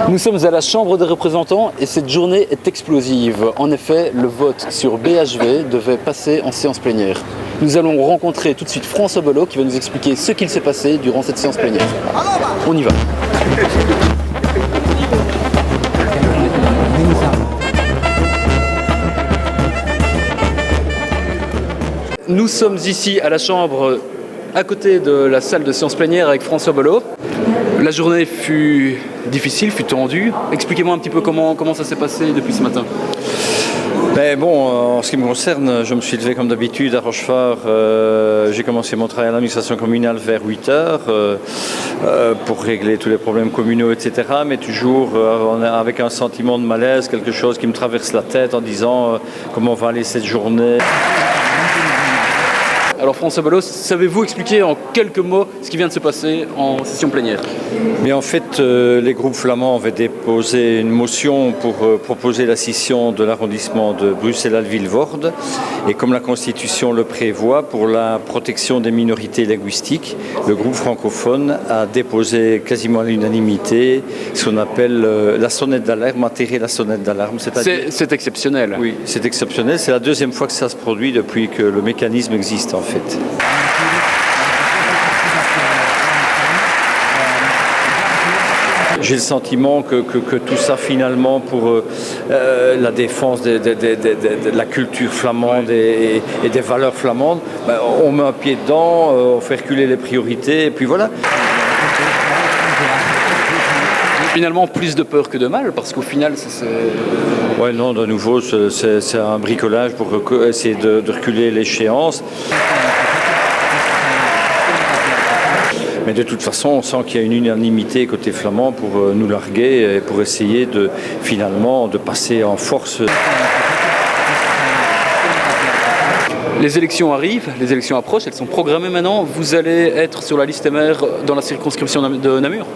Nous sommes à la Chambre des représentants et cette journée est explosive. En effet, le vote sur BHV devait passer en séance plénière. Nous allons rencontrer tout de suite François Belot qui va nous expliquer ce qu'il s'est passé durant cette séance plénière. On y va. Nous sommes ici à la Chambre, à côté de la salle de séance plénière avec François Belot. La journée fut difficile, fut tendue. Expliquez-moi un petit peu comment ça s'est passé depuis ce matin. Ben bon, en ce qui me concerne, je me suis levé comme d'habitude à Rochefort. J'ai commencé mon travail à l'administration communale vers 8h pour régler tous les problèmes communaux, etc. Mais toujours avec un sentiment de malaise, quelque chose qui me traverse la tête en disant comment va aller cette journée. Alors François Belot, savez-vous expliquer en quelques mots ce qui vient de se passer en session plénière? Mais en fait, les groupes flamands avaient déposé une motion pour proposer la scission de l'arrondissement de Bruxelles-Vilvoorde. Et comme la Constitution le prévoit, pour la protection des minorités linguistiques, le groupe francophone a déposé quasiment à l'unanimité ce qu'on appelle la sonnette d'alarme, atterrer la sonnette d'alarme. C'est exceptionnel. Oui, c'est exceptionnel. C'est la deuxième fois que ça se produit depuis que le mécanisme existe en fait. J'ai le sentiment que tout ça finalement pour la défense de la culture flamande et des valeurs flamandes, on met un pied dedans, on fait reculer les priorités et puis voilà. Finalement, plus de peur que de mal, parce qu'au final, c'est... Ouais, non, de nouveau, c'est un bricolage pour essayer de reculer l'échéance. Mais de toute façon, on sent qu'il y a une unanimité côté flamand pour nous larguer et pour essayer finalement de passer en force. Les élections arrivent, les élections approchent, elles sont programmées maintenant. Vous allez être sur la liste MR dans la circonscription de Namur?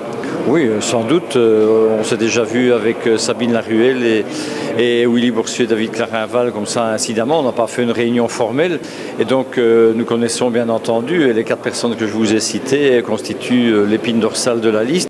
Oui, sans doute. On s'est déjà vu avec Sabine Laruelle et Willy Boursier, David Clarinval, comme ça incidemment. On n'a pas fait une réunion formelle. Et donc, nous connaissons bien entendu, et les 4 personnes que je vous ai citées constituent l'épine dorsale de la liste.